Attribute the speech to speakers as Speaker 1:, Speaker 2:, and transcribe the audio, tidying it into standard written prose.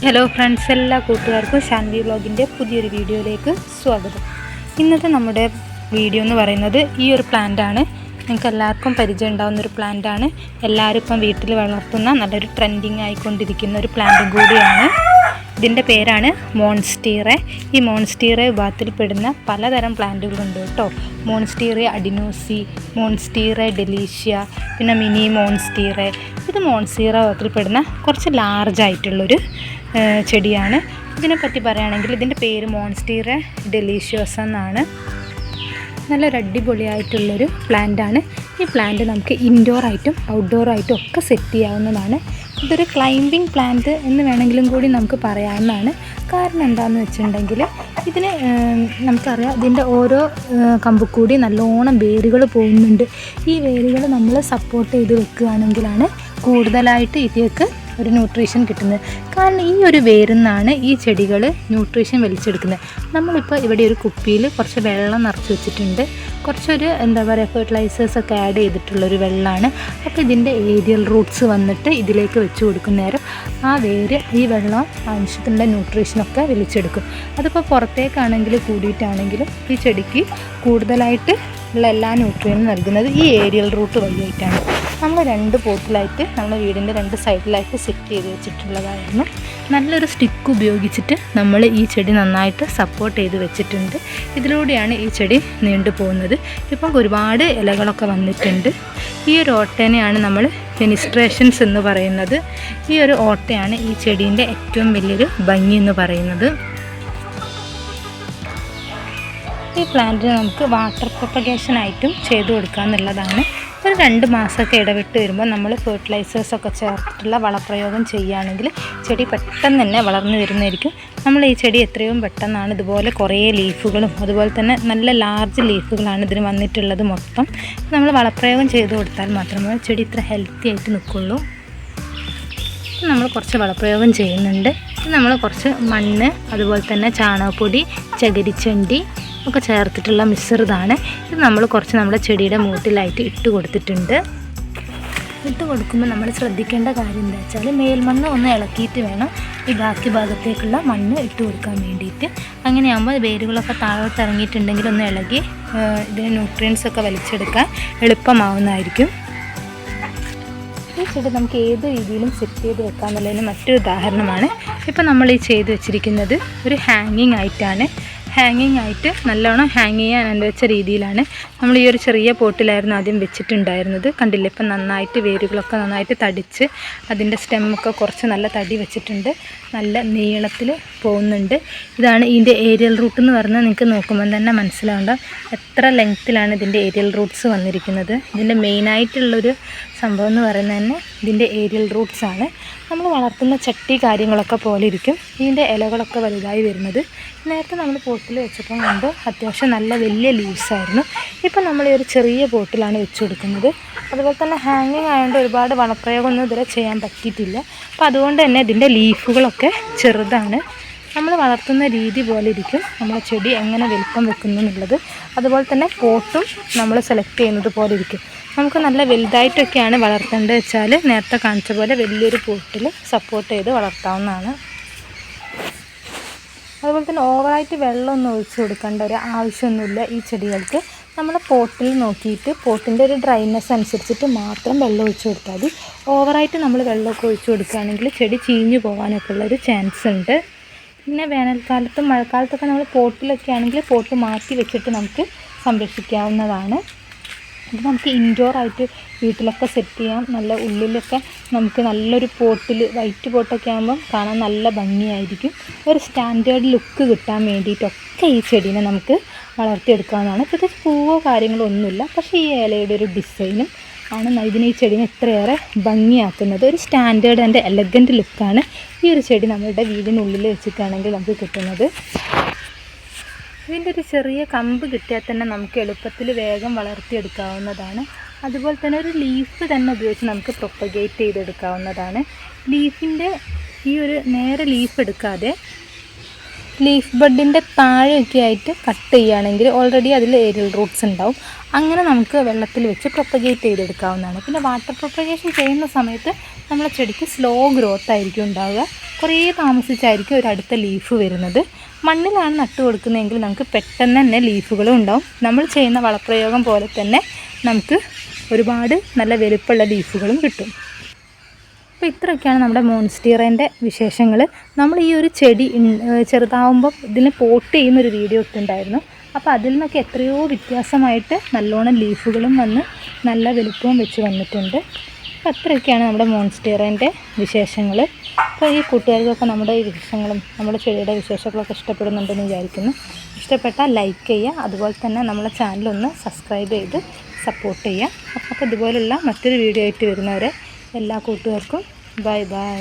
Speaker 1: Hello friends, എല്ലാ കൂട്ടുകാർക്കും ഷാൻവി വ്ളോഗിൻ്റെ പുതിയൊരു വീഡിയോയിലേക്ക് സ്വാഗതം. ഇന്നത്തെ നമ്മുടെ വീഡിയോ എന്ന് പറയുന്നത് ഈ ഒരു പ്ലാന്റാണ്. നിങ്ങൾക്ക് എല്ലാവർക്കും പരിചയം ഉണ്ടാകുന്നൊരു പ്ലാന്റാണ്. എല്ലാവരും ഇപ്പം വീട്ടിൽ വളർത്തുന്ന നല്ലൊരു ട്രെൻഡിങ് ആയിക്കൊണ്ടിരിക്കുന്ന ഒരു പ്ലാന്റും കൂടിയാണ്. ഇതിൻ്റെ പേരാണ് മോൺസ്റ്റീറ. ഈ മോൺസ്റ്റീറ വിഭാഗത്തിൽപ്പെടുന്ന പലതരം പ്ലാന്റുകളുണ്ട് കേട്ടോ. മോൺസ്റ്റീറ അഡിനോസി, മോൺസ്റ്റീറ ഡെലീഷ്യ, പിന്നെ മിനി മോൺസ്റ്റീറ. ഇത് മോൺസ്റ്റീറ വിഭാഗത്തിൽപ്പെടുന്ന കുറച്ച് ലാർജായിട്ടുള്ളൊരു ചെടിയാണ്. ഇതിനെപ്പറ്റി പറയുകയാണെങ്കിൽ ഇതിൻ്റെ പേര് മോൺസ്റ്റീറ ഡെലീഷ്യോസ് എന്നാണ്. നല്ലൊരു അടിപൊളിയായിട്ടുള്ളൊരു പ്ലാന്റാണ്. ഈ പ്ലാന്റ് നമുക്ക് ഇൻഡോറായിട്ടും ഔട്ട്ഡോറായിട്ടും ഒക്കെ സെറ്റ് ചെയ്യാവുന്നതാണ്. ഇതൊരു ക്ലൈംബിംഗ് പ്ലാന്റ് എന്ന് വേണമെങ്കിലും കൂടി നമുക്ക് പറയാവുന്നതാണ്. കാരണം എന്താണെന്ന് വെച്ചിട്ടുണ്ടെങ്കിൽ ഇതിന് നമുക്കറിയാം, ഇതിൻ്റെ ഓരോ കമ്പ് കൂടി നല്ലോണം വേരുകൾ പോകുന്നുണ്ട്. ഈ വേരുകൾ നമ്മൾ സപ്പോർട്ട് ചെയ്ത് വെക്കുകയാണെങ്കിലാണ് കൂടുതലായിട്ട് ഇതിലേക്ക് ഒരു ന്യൂട്രീഷൻ കിട്ടുന്നത്. കാരണം ഈ ഒരു വേരിൽ ഈ ചെടികൾ ന്യൂട്രീഷൻ വലിച്ചെടുക്കുന്നത്. നമ്മളിപ്പോൾ ഇവിടെ ഒരു കുപ്പിയിൽ കുറച്ച് വെള്ളം നിറച്ച് വെച്ചിട്ടുണ്ട്. കുറച്ചൊരു ഫെർട്ടിലൈസേഴ്സൊക്കെ ആഡ് ചെയ്തിട്ടുള്ളൊരു വെള്ളമാണ്. അപ്പോൾ ഇതിൻ്റെ ഏരിയൽ റൂട്ട്സ് വന്നിട്ട് ഇതിലേക്ക് വെച്ച് കൊടുക്കുന്ന നേരം ആ വേര് ഈ വെള്ളം ആവശ്യത്തിനുള്ള ന്യൂട്രീഷനൊക്കെ വലിച്ചെടുക്കും. അതിപ്പോൾ പുറത്തേക്കാണെങ്കിൽ കൂടിയിട്ടാണെങ്കിലും ഈ ചെടിക്ക് കൂടുതലായിട്ട് ഉള്ള എല്ലാ ന്യൂട്രിയനും നൽകുന്നത് ഈ ഏരിയൽ റൂട്ട് വഴിയായിട്ടാണ്. നമ്മൾ 2 പോട്ടിലായിട്ട് നമ്മുടെ വീടിൻ്റെ 2 സൈഡിലായിട്ട് സെറ്റ് ചെയ്ത് വെച്ചിട്ടുള്ളതായിരുന്നു. നല്ലൊരു സ്റ്റിക്ക് ഉപയോഗിച്ചിട്ട് നമ്മൾ ഈ ചെടി നന്നായിട്ട് സപ്പോർട്ട് ചെയ്ത് വെച്ചിട്ടുണ്ട്. ഇതിലൂടെയാണ് ഈ ചെടി നീണ്ടു പോകുന്നത്. ഇപ്പം ഒരുപാട് ഇലകളൊക്കെ വന്നിട്ടുണ്ട്. ഈ ഒരു ഓട്ടേനെയാണ് നമ്മൾ ഫെനിസ്ട്രേഷൻസ് എന്ന് പറയുന്നത്. ഈ ഒരു ഓട്ടയാണ് ഈ ചെടീൻ്റെ ഏറ്റവും വലിയൊരു ഭംഗി എന്ന് പറയുന്നത്. ഈ പ്ലാന്റിന് നമുക്ക് വാട്ടർ പ്രൊപ്പഗേഷനായിട്ടും ചെയ്തു കൊടുക്കുക എന്നുള്ളതാണ്. ഒരു 2 മാസമൊക്കെ ഇടവിട്ട് വരുമ്പോൾ നമ്മൾ ഫെർട്ടിലൈസേഴ്സൊക്കെ ചേർത്തിട്ടുള്ള വളപ്രയോഗം ചെയ്യുകയാണെങ്കിൽ ചെടി പെട്ടെന്ന് തന്നെ വളർന്നു വരുന്നതായിരിക്കും. നമ്മൾ ഈ ചെടി എത്രയും പെട്ടെന്നാണ് ഇതുപോലെ കുറേ ലീഫുകളും അതുപോലെ തന്നെ നല്ല ലാർജ് ലീഫുകളാണ് ഇതിന് വന്നിട്ടുള്ളത് മൊത്തം. നമ്മൾ വളപ്രയോഗം ചെയ്ത് കൊടുത്താൽ മാത്രമേ ചെടി ഇത്ര ഹെൽത്തി ആയിട്ട് നിൽക്കുള്ളൂ. നമ്മൾ കുറച്ച് വളപ്രയോഗം ചെയ്യുന്നുണ്ട്. നമ്മൾ കുറച്ച് മണ്ണ്, അതുപോലെ തന്നെ ചാണകപ്പൊടി, ചകിരിച്ചണ്ടി ഒക്കെ ചേർത്തിട്ടുള്ള മിശ്രിതമാണ്. ഇത് നമ്മൾ കുറച്ച് നമ്മുടെ ചെടിയുടെ മൂട്ടിലായിട്ട് ഇട്ട് കൊടുത്തിട്ടുണ്ട്. ഇട്ട് കൊടുക്കുമ്പോൾ നമ്മൾ ശ്രദ്ധിക്കേണ്ട കാര്യം എന്താ വെച്ചാൽ മേൽമണ്ണ് ഒന്ന് ഇളക്കിയിട്ട് വേണം ഈ ബാക്കി ഭാഗത്തേക്കുള്ള മണ്ണ് ഇട്ട് കൊടുക്കാൻ വേണ്ടിയിട്ട്. അങ്ങനെയാകുമ്പോൾ വേരുകളൊക്കെ താഴോട്ട് ഇറങ്ങിയിട്ടുണ്ടെങ്കിൽ ഒന്ന് ഇളകി ഇതിന് ന്യൂട്രിയൻസൊക്കെ വലിച്ചെടുക്കാൻ എളുപ്പമാവുന്നതായിരിക്കും. ഈ ചെടി നമുക്ക് ഏത് രീതിയിലും സെറ്റ് ചെയ്ത് വെക്കാമെന്നുള്ളതിന് മറ്റൊരു ഉദാഹരണമാണ്. ഇപ്പോൾ നമ്മൾ ഈ ചെയ്ത് വെച്ചിരിക്കുന്നത് ഒരു ഹാങ്ങിങ് ആയിട്ടാണ്. ഹാങ്ങിങ് ആയിട്ട് നല്ലോണം ഹാങ് ചെയ്യാൻ അനുവദിച്ച രീതിയിലാണ് നമ്മൾ ഈ ഒരു ചെറിയ പോട്ടിലായിരുന്നു ആദ്യം വെച്ചിട്ടുണ്ടായിരുന്നത്. കണ്ടില്ലേ, ഇപ്പം നന്നായിട്ട് വേരുകളൊക്കെ നന്നായിട്ട് തടിച്ച് അതിൻ്റെ സ്റ്റെമ്മൊക്കെ കുറച്ച് നല്ല തടി വെച്ചിട്ടുണ്ട്. നല്ല നീളത്തിൽ പോകുന്നുണ്ട്. ഇതാണ് ഇതിൻ്റെ ഏരിയൽ റൂട്ട് എന്ന് പറഞ്ഞാൽ നിങ്ങൾക്ക് നോക്കുമ്പോൾ തന്നെ മനസ്സിലാവേണ്ട എത്ര ലെങ്ത്തിലാണ് ഇതിൻ്റെ ഏരിയൽ റൂട്ട്സ് വന്നിരിക്കുന്നത്. ഇതിൻ്റെ മെയിനായിട്ടുള്ളൊരു സംഭവം എന്ന് പറയുന്നത് തന്നെ ഇതിൻ്റെ ഏരിയൽ റൂട്ട്സാണ്. നമ്മൾ വളർത്തുന്ന ചട്ടി കാര്യങ്ങളൊക്കെ പോലെ ഇരിക്കും ഇതിൻ്റെ ഇലകളൊക്കെ വലുതായി വരുന്നത്. നേരത്തെ നമ്മൾ പോട്ടിൽ വെച്ചപ്പോൾ കണ്ട് അത്യാവശ്യം നല്ല വലിയ ലീവ്സായിരുന്നു. ഇപ്പം നമ്മൾ ഈ ഒരു ചെറിയ പോട്ടിലാണ് വെച്ച് കൊടുക്കുന്നത്. അതുപോലെ തന്നെ ഹാങ്ങിങ് ആയതുകൊണ്ട് ഒരുപാട് വളപ്രയോഗമൊന്നും ഇതുവരെ ചെയ്യാൻ പറ്റിയിട്ടില്ല. അപ്പോൾ അതുകൊണ്ട് തന്നെ ഇതിൻ്റെ ലീഫുകളൊക്കെ ചെറുതാണ്. നമ്മൾ വളർത്തുന്ന രീതി പോലെ ഇരിക്കും നമ്മളെ ചെടി എങ്ങനെ വലിപ്പം വെക്കുന്നു എന്നുള്ളത്. അതുപോലെ തന്നെ പോട്ടും നമ്മൾ സെലക്ട് ചെയ്യുന്നത് പോലെ ഇരിക്കും. നമുക്ക് നല്ല വലുതായിട്ടൊക്കെയാണ് വളർത്തേണ്ടത് വെച്ചാൽ നേരത്തെ കാണിച്ച പോലെ വലിയൊരു പോട്ടിൽ സപ്പോർട്ട് ചെയ്ത് വളർത്താവുന്നതാണ്. അതുപോലെ തന്നെ ഓവറായിട്ട് വെള്ളമൊന്നും ഒഴിച്ച് കൊടുക്കേണ്ട ഒരു ആവശ്യമൊന്നുമില്ല ഈ ചെടികൾക്ക്. നമ്മൾ പോട്ടിൽ നോക്കിയിട്ട് പോട്ടിൻ്റെ ഒരു ഡ്രൈനെസ് അനുസരിച്ചിട്ട് മാത്രം വെള്ളം ഒഴിച്ച് കൊടുത്താൽ മതി. ഓവറായിട്ട് നമ്മൾ വെള്ളമൊക്കെ ഒഴിച്ച് കൊടുക്കുകയാണെങ്കിൽ ചെടി ചീഞ്ഞു പോകാനൊക്കെ ഉള്ളൊരു ചാൻസ് ഉണ്ട്. പിന്നെ വേനൽക്കാലത്തും മഴക്കാലത്തൊക്കെ നമ്മൾ പോട്ടിലൊക്കെ ആണെങ്കിൽ പോട്ട് മാറ്റി വെച്ചിട്ട് നമുക്ക് സംരക്ഷിക്കാവുന്നതാണ്. ഇത് നമുക്ക് ഇൻഡോറായിട്ട് വീട്ടിലൊക്കെ സെറ്റ് ചെയ്യാം. നല്ല ഉള്ളിലൊക്കെ നമുക്ക് നല്ലൊരു പോട്ടിൽ വൈറ്റ് പോട്ടൊക്കെ ആകുമ്പം കാണാൻ നല്ല ഭംഗിയായിരിക്കും. ഒരു സ്റ്റാൻഡേർഡ് ലുക്ക് കിട്ടാൻ വേണ്ടിയിട്ടൊക്കെ ഈ ചെടീനെ നമുക്ക് വളർത്തിയെടുക്കാവുന്നതാണ്. പ്രത്യേകിച്ച് പൂവോ കാര്യങ്ങളോ ഒന്നുമില്ല, പക്ഷേ ഈ ഇലയുടെ ഒരു ഡിസൈനും ആണ് ഇതിനെ ഈ ചെടീനെ ഇത്രയേറെ ഭംഗിയാക്കുന്നത്. ഒരു സ്റ്റാൻഡേർഡ് ആൻഡ് എലഗൻറ്റ് ലുക്കാണ് ഈ ഒരു ചെടി നമ്മുടെ വീടിനുള്ളിൽ വെച്ചിട്ടാണെങ്കിൽ നമുക്ക് കിട്ടുന്നത്. ഇതിൻ്റെ ഒരു ചെറിയ കമ്പ് കിട്ടിയാൽ തന്നെ നമുക്ക് എളുപ്പത്തിൽ വേഗം വളർത്തിയെടുക്കാവുന്നതാണ്. അതുപോലെ തന്നെ ഒരു ലീഫ് തന്നെ ഉപയോഗിച്ച് നമുക്ക് പ്രൊപ്പഗേറ്റ് ചെയ്തെടുക്കാവുന്നതാണ്. ലീഫിൻ്റെ ഈ ഒരു നേരെ ലീഫ് എടുക്കാതെ ലീഫ് ബഡിൻ്റെ താഴെയൊക്കെ ആയിട്ട് കട്ട് ചെയ്യുകയാണെങ്കിൽ ഓൾറെഡി അതിൽ ഏരിയൽ റൂട്ട്സ് ഉണ്ടാവും. അങ്ങനെ നമുക്ക് വെള്ളത്തിൽ വെച്ച് പ്രൊപ്പഗേറ്റ് ചെയ്തെടുക്കാവുന്നതാണ്. പിന്നെ വാട്ടർ പ്രൊപ്പഗേഷൻ ചെയ്യുന്ന സമയത്ത് നമ്മളെ ചെടിക്ക് സ്ലോ ഗ്രോത്ത് ആയിരിക്കും ഉണ്ടാവുക. കുറേ താമസിച്ചായിരിക്കും ഒരു അടുത്ത ലീഫ് വരുന്നത്. മണ്ണിലാണ് നട്ടു കൊടുക്കുന്നതെങ്കിൽ നമുക്ക് പെട്ടെന്ന് തന്നെ ലീഫുകളും ഉണ്ടാവും. നമ്മൾ ചെയ്യുന്ന വളപ്രയോഗം പോലെ തന്നെ നമുക്ക് ഒരുപാട് നല്ല വലുപ്പമുള്ള ലീഫുകളും കിട്ടും. അപ്പോൾ ഇത്രയൊക്കെയാണ് നമ്മുടെ മോൺസ്റ്റീറേൻ്റെ വിശേഷങ്ങൾ. നമ്മൾ ഈ ഒരു ചെടി ചെറുതാവുമ്പോൾ ഇതിന് പോട്ട് ചെയ്യുന്നൊരു വീഡിയോ ഇട്ടുണ്ടായിരുന്നു. അപ്പോൾ അതിൽ നിന്നൊക്കെ എത്രയോ വ്യത്യാസമായിട്ട് നല്ലോണം ലീഫുകളും വന്ന് നല്ല വലുപ്പവും വെച്ച് വന്നിട്ടുണ്ട്. അപ്പോൾ അത്രയൊക്കെയാണ് നമ്മുടെ മോൺസ്റ്റീറേൻ്റെ വിശേഷങ്ങൾ. അപ്പോൾ ഈ കൂട്ടുകാർക്കൊക്കെ നമ്മുടെ ഈ വിശേഷങ്ങളും നമ്മുടെ ചെടിയുടെ വിശേഷങ്ങളൊക്കെ ഇഷ്ടപ്പെടുന്നുണ്ടെന്ന് വിചാരിക്കുന്നു. ഇഷ്ടപ്പെട്ടാൽ ലൈക്ക് ചെയ്യുക, അതുപോലെ തന്നെ നമ്മളെ ചാനലൊന്ന് സബ്സ്ക്രൈബ് ചെയ്ത് സപ്പോർട്ട് ചെയ്യുക. അപ്പോൾ ഇതുപോലുള്ള മറ്റൊരു വീഡിയോ ആയിട്ട് വരുന്നവരെ എല്ലാ കൂട്ടുകാർക്കും ബൈ ബൈ.